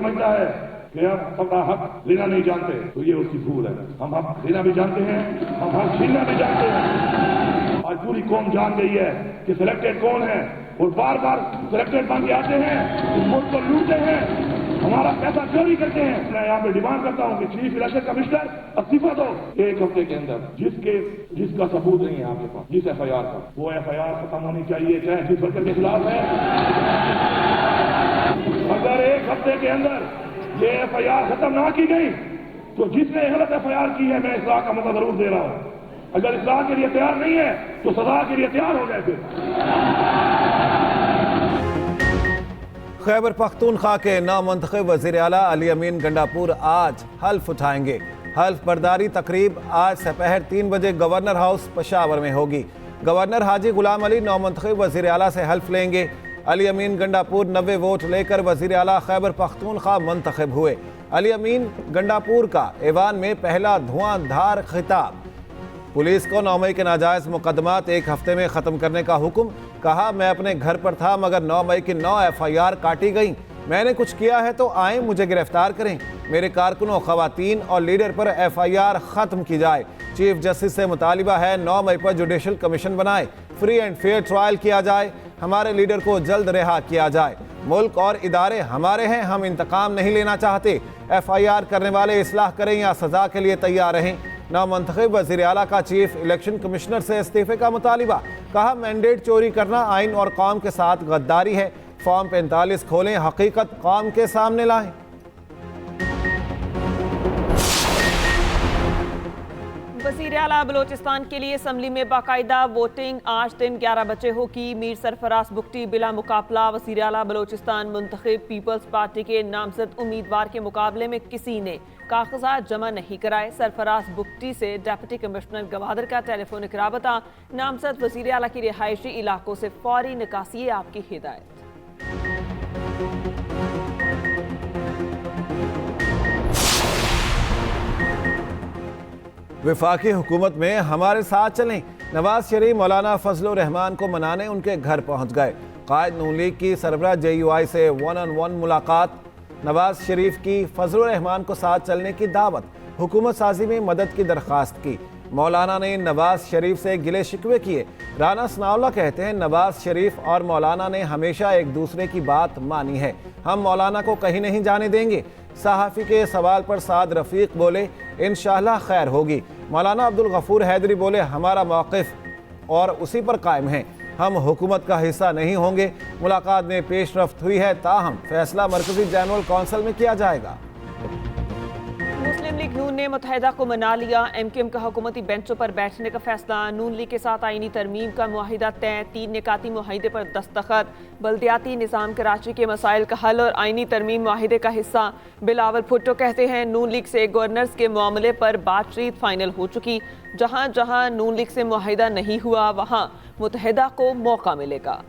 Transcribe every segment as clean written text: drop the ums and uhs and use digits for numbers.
समझता है कि हम अपना हक लेना नहीं जानते, तो ये उसकी भूल है। हम हक लेना भी जानते हैं, हम हक छीनना भी जानते हैं। आज पूरी कौम जान गई है कि सिलेक्टेड कौन है, और बार बार सिलेक्टेड बन के आते हैं, इस मुल्क को लूटते हैं, हमारा पैसा चोरी करते हैं। मैं यहाँ पे डिमांड करता हूँ कि चीफ इलेक्शन कमिश्नर इस्तीफा दो 1 हफ्ते के अंदर। जिसका सबूत नहीं है आपके पास, जिस FIR का, वो FIR खत्म होनी चाहिए, चाहे जिस वर्कर के खिलाफ है। अगर 1 हफ्ते के अंदर ये FIR खत्म ना की गई तो जिसने गलत FIR की है, मैं इस्लाह का मौका जरूर दे रहा हूँ। अगर इस्लाह के लिए तैयार नहीं है तो सजा के लिए तैयार हो जाए। खैबर पख्तूनख्वा के नामुंतखब वज़ीर आला अली अमीन गंडापुर आज हल्फ उठाएंगे। हल्फ बर्दारी तकरीब आज सपहर 3 बजे गवर्नर हाउस पेशावर में होगी। गवर्नर हाजी गुलाम अली नामुंतखब वज़ीर आला से हल्फ लेंगे। अली अमीन गंडापुर 90 वोट लेकर वज़ीर आला खैबर पख्तूनख्वा मुंतखब हुए। अली अमीन गंडापुर का ऐवान में पहला धुआंधार खिताब। पुलिस को 9 मई के नाजायज़ मुकदमात 1 हफ्ते में ख़त्म करने का हुक्म। कहा, मैं अपने घर पर था मगर 9 मई की 9 FIR काटी गई। मैंने कुछ किया है तो आए मुझे गिरफ्तार करें। मेरे कारकुनों, ख़वातीन और लीडर पर FIR ख़त्म की जाए। चीफ जस्टिस से मुतालिबा है 9 मई पर जुडिशल कमीशन बनाए, फ्री एंड फेयर ट्रायल किया जाए, हमारे लीडर को जल्द रिहा किया जाए। मुल्क और इदारे हमारे हैं, हम इंतकाम नहीं लेना चाहते। FIR करने वाले इस्लाह करें या सज़ा के लिए तैयार रहें। नामुंतखब वज़ीर आला का चीफ इलेक्शन कमिश्नर से इस्तीफे का मुतालिबा। कहा, मैंडेट चोरी करना आइन और कौम के साथ गद्दारी है। फॉर्म 45 खोलें, हकीकत कौम के सामने लाएं। वज़ीर आला बलोचिस्तान के लिए असम्बली में बाकायदा वोटिंग आज दिन 11 बजे होगी। मीर सरफराज बुगटी बिला मुकाबला वज़ीर आला बलोचिस्तान मुंतखब। पीपल्स पार्टी के नामजद उम्मीदवार के मुकाबले में किसी ने कागजात जमा नहीं कराए। सरफराज बुगटी से डिप्टी कमिश्नर गवादर का टेलीफोनिक राबता। नामजद वज़ीर आला की रिहायशी इलाकों से फौरी निकासी आपकी हिदायत। वफाकी हुकूमत में हमारे साथ चलें। नवाज शरीफ मौलाना फजलुर रहमान को मनाने उनके घर पहुंच गए। कायद नून लीग की सरबराह JUI से 1-on-1 मुलाकात। नवाज शरीफ की फजलुर रहमान को साथ चलने की दावत। हुकूमत साजी में मदद की दरख्वास्त की। मौलाना ने नवाज शरीफ से गिले शिकवे किए। राना सनाउल्लाह कहते हैं, नवाज शरीफ और मौलाना ने हमेशा एक दूसरे की बात मानी है, हम मौलाना को कहीं नहीं जाने देंगे। सहाफ़ी के सवाल पर साद रफ़ीक बोले, इंशाअल्लाह खैर होगी। मौलाना अब्दुल गफूर हैदरी बोले, हमारा मौक़िफ़ और उसी पर कायम है, हम हुकूमत का हिस्सा नहीं होंगे। मुलाकात में पेशरफ्त हुई है, ताहम फैसला मरकज़ी जनरल कौंसिल में किया जाएगा। मुस्लिम लीग नून ने मुत्तहिदा को मना लिया। MQM का हुकूमती बेंचों पर बैठने का फैसला। नून लीग के साथ आईनी तरमीम का मुआहिदा तय। 3 निकाती मुआहिदे पर दस्तखत। बल्दियाती निज़ाम कराची के मसाइल का हल और आईनी तरमीम मुआहिदे का हिस्सा। बिलावल भुट्टो कहते हैं, नून लीग से गवर्नर्स के मामले पर बातचीत फाइनल हो चुकी। जहाँ जहाँ नून लीग से मुआहिदा नहीं हुआ वहाँ मुत्तहिदा को मौका मिलेगा।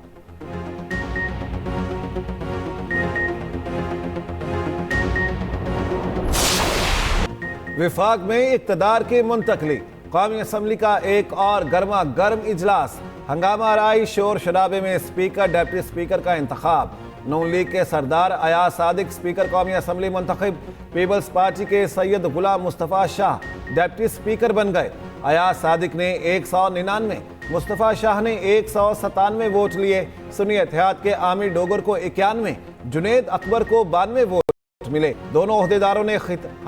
विफाक में इक़्तिदार की मुंतकली। कौमी असम्बली का एक और गर्मा गर्म इजलास। हंगामा राई, शोर शराबे में स्पीकर डिप्टी स्पीकर का इंतखाब। नून लीग के सरदार अयाज सादिक स्पीकर कौमी असम्बली मुंतखब। पीपल्स पार्टी के सैयद गुलाम मुस्तफ़ा शाह डिप्टी स्पीकर बन गए। अयाज सादिक ने 199, मुस्तफ़ा शाह ने 197 वोट लिए। सुन्नी इत्तेहाद के आमिर डोगर को 91, जुनेद अकबर को 92 वोट मिले। दोनों ओहदेदारों ने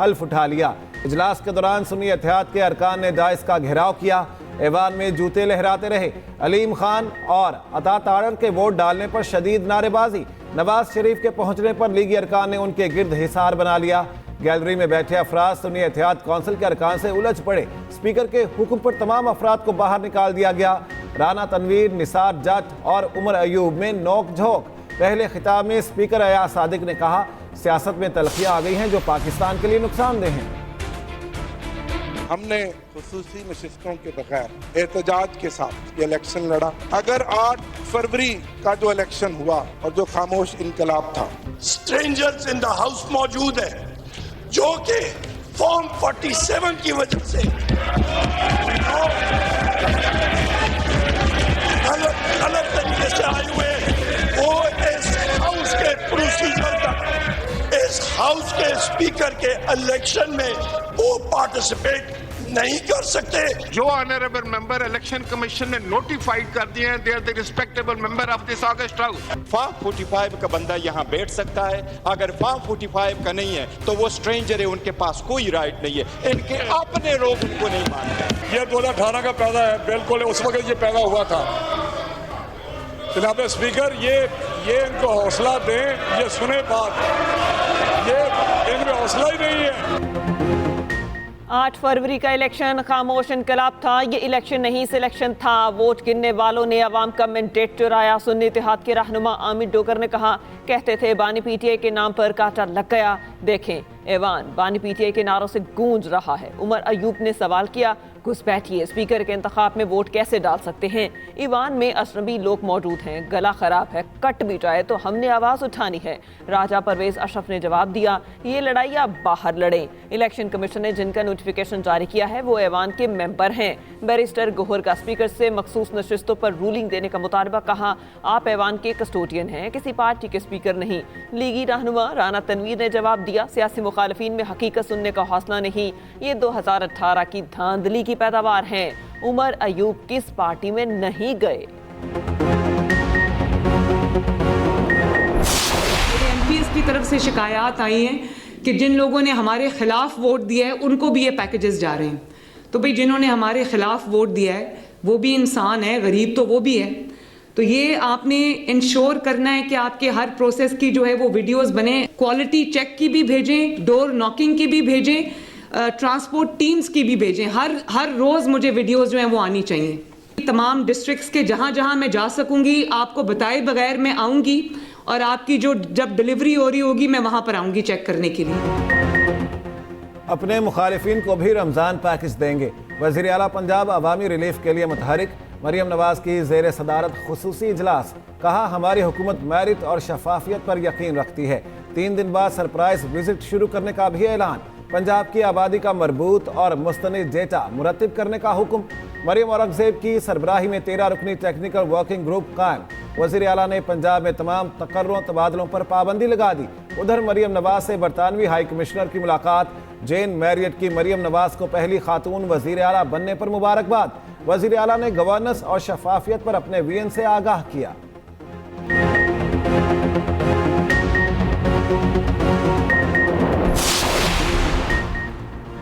हल्फ उठा लिया। इजलास के दौरान सुन्नी इत्तेहाद के अरकान ने डाइस का घेराव किया। ऐवान में जूते लहराते रहे। अलीम खान और अता तारर के वोट डालने पर शदीद नारेबाजी। नवाज शरीफ के पहुंचने पर लीगी अरकान ने उनके गिर्द हिसार बना लिया। गैलरी में बैठे अफराद सुन्नी इत्तेहाद कौंसिल के अरकान से उलझ पड़े। स्पीकर के हुक्म पर तमाम अफराद को बाहर निकाल दिया गया। राना तनवीर, निसार जट और उमर अयूब में नोक झोंक। पहले खिताब में स्पीकर अयाज सादिक ने कहा, सियासत में तलखियां आ गई हैं जो पाकिस्तान के लिए नुकसानदेह हैं। हमने खुसूसी नशिस्तों के बगैर एहतजाज के साथ ये इलेक्शन लड़ा। अगर 8 फरवरी का जो इलेक्शन हुआ और जो खामोश इनकलाब था, स्ट्रेंजर्स इन द हाउस मौजूद है जो कि फॉर्म 47 की वजह से गलत तरीके से आए हुए वो इस हाउस के प्रोसीजर का, इस स्पीकर के इलेक्शन में वो पार्टिसिपेट नहीं कर सकते। जो ऑनरेबल मेंबर इलेक्शन कमीशन ने नोटिफाइड कर दिए हैं, they are the respectable member of this august house. Form 45 का बंदा यहाँ बैठ सकता है, अगर फॉर्म 45 का नहीं है तो वो स्ट्रेंजर है, उनके पास कोई राइट नहीं है, इनके अपने लोग उनको नहीं मानते। ये 2018 का पैदा है, बिल्कुल उस वक्त ये पैदा हुआ था। जनाब स्पीकर, ये इनको हौसला दें, ये सुने बात, ये इनमें हौसला ही नहीं है। 8 फरवरी का इलेक्शन खामोश इनकलाब था। ये इलेक्शन नहीं सिलेक्शन था। वोट गिनने वालों ने अवाम का मैंडेट चुराया। सुन्नी इत्तेहाद के रहनुमा आमिर डोगर ने कहा, कहते थे बानी पीटीआई के नाम पर कांटा लग गया। देखें ऐवान बानी पीटीआई के नारों से गूंज रहा है। उमर अयूब ने सवाल किया, घुसपैठिए, स्पीकर के इंतखाब में वोट कैसे डाल सकते हैं? ईवान में अजनबी लोग मौजूद हैं, गला खराब है, कट भी जाए तो हमने आवाज़ उठानी है। राजा परवेज अशरफ ने जवाब दिया, ये लड़ाई आप बाहर लड़ें। इलेक्शन कमीशन ने जिनका नोटिफिकेशन जारी किया है वो ऐवान के मेंबर हैं। बैरिस्टर गोहर का स्पीकर से मखसूस नशिस्तों पर रूलिंग देने का मुतालबा। कहा, आप ऐवान के कस्टोडियन हैं, किसी पार्टी के स्पीकर नहीं। लीगी रहनुमा राना तनवीर ने जवाब दिया, सियासी मुखालफीन में हकीकत सुनने का हौसला नहीं, ये 2018 की धांधली की पैदावार हैं। उमर अयूब किस पार्टी में नहीं गए। एमपीएस की तरफ से शिकायत आई हैं कि जिन लोगों ने हमारे खिलाफ वोट दिया है उनको भी ये पैकेजेस जा रहे हैं। तो भाई जिन्होंने हमारे खिलाफ वोट दिया है वो भी इंसान है, गरीब तो वो भी है। तो ये आपने इंश्योर करना है कि आपके हर प्रोसेस की जो है वो वीडियोस बने, क्वालिटी चेक की भी भेजें, डोर नॉकिंग की भी भेजें, ट्रांसपोर्ट टीम्स की भी भेजें। हर रोज़ मुझे वीडियोस जो हैं वो आनी चाहिए। तमाम डिस्ट्रिक्ट्स के जहाँ जहाँ मैं जा सकूँगी आपको बताए बगैर मैं आऊँगी, और आपकी जो जब डिलीवरी हो रही होगी मैं वहाँ पर आऊँगी चेक करने के लिए। अपने मुखालिफिन को भी रमज़ान पैकेज देंगे। वज़ीर आला पंजाब अवामी रिलीफ के लिए मुतहरिक। मरियम नवाज की ज़ेर सदारत खुसूसी इजलास। कहा, हमारी हुकूमत मेरिट और शफाफियत पर यकीन रखती है। 3 दिन बाद सरप्राइज विजिट शुरू करने का भी ऐलान। पंजाब की आबादी का मरबूत और मुस्तनिद डेटा मुरतब करने का हुक्म। मरियम औरंगजेब की सरबराही में 13 रुकनी टेक्निकल वर्किंग ग्रुप कायम। वज़ीर आला ने पंजाब में तमाम तकर्रों तबादलों पर पाबंदी लगा दी। उधर मरियम नवाज से बरतानवी हाई कमिश्नर की मुलाकात। जेन मैरियट की मरियम नवाज को पहली खातून वज़ीर आला बनने पर मुबारकबाद। वज़ीर आला ने गवर्नेंस और शफाफियत पर अपने वीएन से आगाह किया।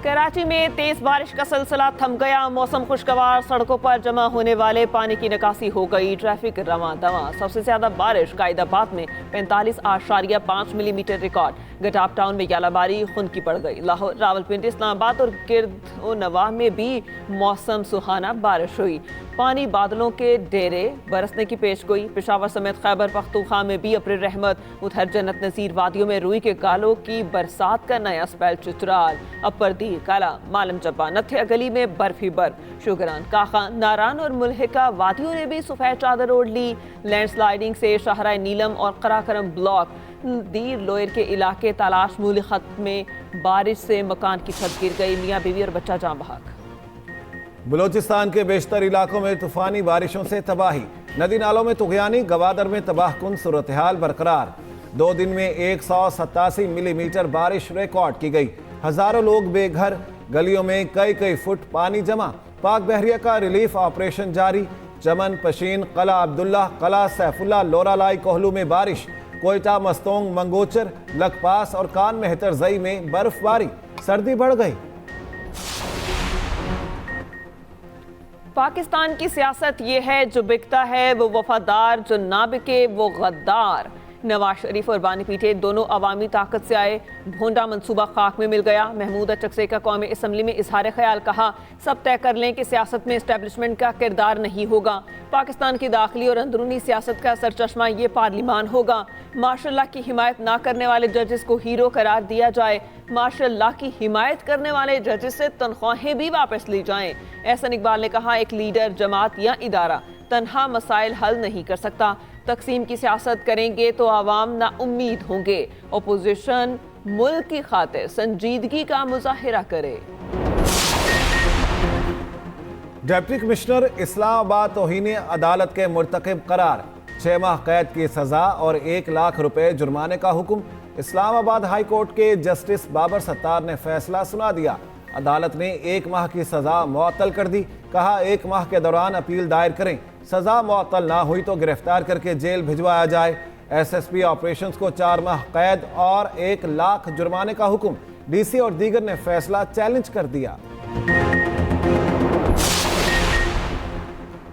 कराची में तेज बारिश का सिलसिला थम गया। मौसम खुशगवार, सड़कों पर जमा होने वाले पानी की निकासी हो गई, ट्रैफिक रवां दवां। सबसे ज्यादा बारिश कायदाबाद में 45.5 मिलीमीटर रिकॉर्ड। गटाप टाउन में यालाबारी खुनकी पड़ गई। लाहौर, रावलपिंडी, इस्लामाबाद और गिरदनवाह में भी मौसम सुहाना बारिश हुई। पानी बादलों के डेरे बरसने की पेशगोई। पेशावर समेत खैबर पख्तूनख्वा में भी अप्रैल रहमत। उधर जन्नत नज़ीर वादियों में रुई के गालों की बरसात का नया स्पेल चित्राल। अपर दी काला, मालम जब्बा, नथिया गली में बर्फी बर्फ। शुगरान, काखा, नारान और मुल्हिका वादियों ने भी सफेद चादर ओढ़ ली। लैंडस्लाइडिंग से शाहराह नीलम और कराकरम ब्लॉक, दीर लोयर के इलाके तलाश मूल खत में बारिश से मकान की छत गिर गई। मियाँ बीवी और बच्चा जान बहक। बलोचिस्तान के बेशतर इलाकों में तूफानी बारिशों से तबाही। नदी नालों में तुगयानी, गवादर में तबाहकुन सूरत हाल बरकरार। 2 दिन में 187 मिलीमीटर बारिश रिकॉर्ड की गई। हजारों लोग बेघर, गलियों में कई फुट पानी जमा। पाक बहरिया का रिलीफ ऑपरेशन जारी। चमन, पशीन, कला अब्दुल्ला, कला सैफुल्ला, लोरालाई, कोहलू में बारिश। कोयटा, मस्तोंग, मंगोचर, लखपास और कान मेहतरजई में बर्फबारी। सर्दी बढ़ गई। पाकिस्तान की सियासत ये है, जो बिकता है वो वफादार, जो ना बिके वो गद्दार। नवाज शरीफ और बानी पीटीआई दोनों अवामी ताकत से आए। भोंडा मंसूबा खाक में मिल गया। महमूद चकसे का कौमी असम्बली में इजहार ख्याल। कहा, सब तय कर लें कि सियासत में इस्टेब्लिशमेंट का किरदार नहीं होगा। पाकिस्तान की दाखिली और अंदरूनी सियासत का सरचश्मा ये पार्लिमान होगा। मार्शल लॉ की हिमायत ना करने वाले जजेस को हीरो करार दिया जाए। मार्शल लॉ की हिमायत करने वाले जजेस से तनख्वाहें भी वापस ली जाएं। एहसन इकबाल ने कहा, एक लीडर, जमात या इदारा तन्हा मसाइल हल नहीं कर सकता। तकसीम की सियासत करेंगे तो आवाम ना उम्मीद होंगे। अपोजिशन मुल्क की खातिर संजीदगी का मुजाहिरा करे। डिप्टी कमिश्नर इस्लामाबाद तौहीन अदालत के मुर्तकिब करार। 6 माह कैद की सजा और 1 लाख रुपए जुर्माने का हुक्म। इस्लामाबाद हाई कोर्ट के जस्टिस बाबर सत्तार ने फैसला सुना दिया। अदालत ने 1 माह की सजा मुअत्तल कर दी। कहा 1 माह के दौरान अपील दायर करें, सजा मुअत्तल ना हुई तो गिरफ्तार करके जेल भिजवाया जाए। एसएसपी ऑपरेशंस को 4 माह कैद और 1 लाख जुर्माने का हुक्म। डीसी और दीगर ने फैसला चैलेंज कर दिया।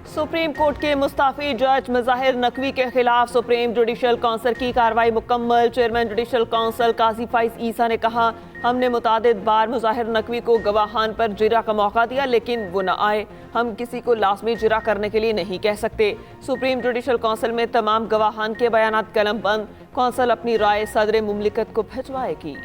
सुप्रीम कोर्ट के मुस्ताफी जज मुजाहिर नकवी के खिलाफ सुप्रीम जुडिशल काउंसिल की कार्रवाई मुकम्मल। चेयरमैन जुडिशल काउंसिल काजी फाइज ईसा ने कहा, हमने मुतादिद बार मुजाहिर नकवी को गवाहान पर जिरा का मौका दिया लेकिन वो न आए। हम किसी को लाजमी जिरा करने के लिए नहीं कह सकते। सुप्रीम जुडिशल काउंसिल में तमाम गवाहान के बयानात कलम बंद। काउंसिल अपनी राय सदर मुमलिकत को भिजवाएगी।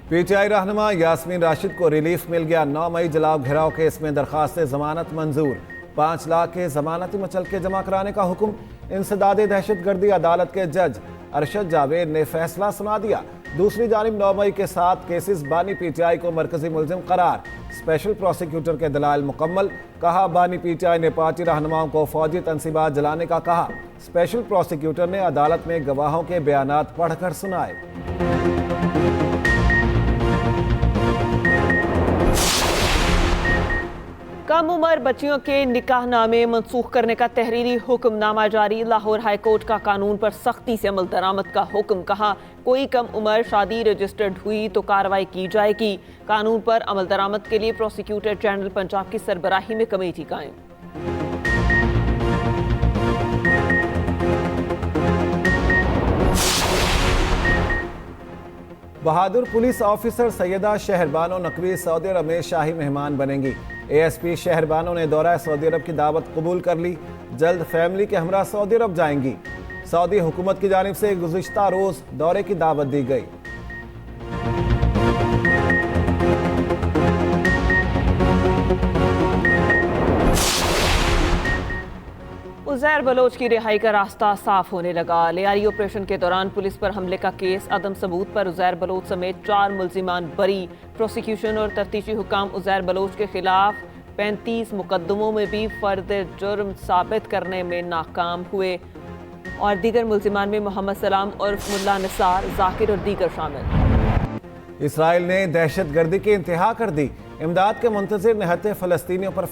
पीटीआई रहनुमा यास्मीन राशिद को रिलीफ मिल गया। 9 मई जलाव घेराव केस में दरखास्त जमानत मंजूर। 5 लाख के जमानती मुचलके जमा कराने का हुक्म। इंसदाद दहशतगर्दी अदालत के जज अरशद जावेद ने फैसला सुना दिया। दूसरी जानिब 9 मई के 7 केसेस बानी पीटीआई को मरकजी मुलजिम करार। स्पेशल प्रोसिक्यूटर के दलाइल मुकम्मल। कहा, बानी पीटीआई ने पार्टी रहनुमाओं को फौजी तनसीबात जलाने का कहा। स्पेशल प्रोसिक्यूटर ने अदालत में गवाहों के बयानात पढ़कर सुनाए। कम उम्र बच्चियों के निकाहनामे मनसूख करने का तहरीरी हुक्मनामा जारी। लाहौर हाई कोर्ट का कानून पर सख्ती से अमल दरामद का हुक्म। कहा, कोई कम उम्र शादी रजिस्टर्ड हुई तो कार्रवाई की जाएगी। कानून पर अमल दरामद के लिए प्रोसिक्यूटर जनरल पंजाब की सरबराही में कमेटी कायम। बहादुर police officer Syeda Shaharbano Naqvi Saudi Arab में शाही मेहमान बनेंगी। एएसपी शहरबानो ने दौरा सऊदी अरब की दावत कबूल कर ली। जल्द फैमिली के हमरा सऊदी अरब जाएंगी। सऊदी हुकूमत की जानिब से गुज़िश्ता रोज दौरे की दावत दी गई। उज़ैर बलोच की रिहाई का रास्ता साफ होने लगा। लियारी ऑपरेशन के दौरान पुलिस पर हमले का केस, अदम सबूत पर उज़ैर बलोच समेत 4 मुल्जिमान बरी। प्रोसिक्यूशन और तफ्तीशी हुकाम उज़ैर बलोच के खिलाफ 35 मुकदमों में भी फर्द जुर्म साबित करने में नाकाम हुए और दीगर मुल्जिमान में मोहम्मद सलाम और मुल्ला निसार, जाकिर और दीगर शामिल। इसराइल ने दहशत गर्दी की इंतहा कर दी। इमदाद के मुंतज़िर निहत्ते फ़लस्तीनियों पर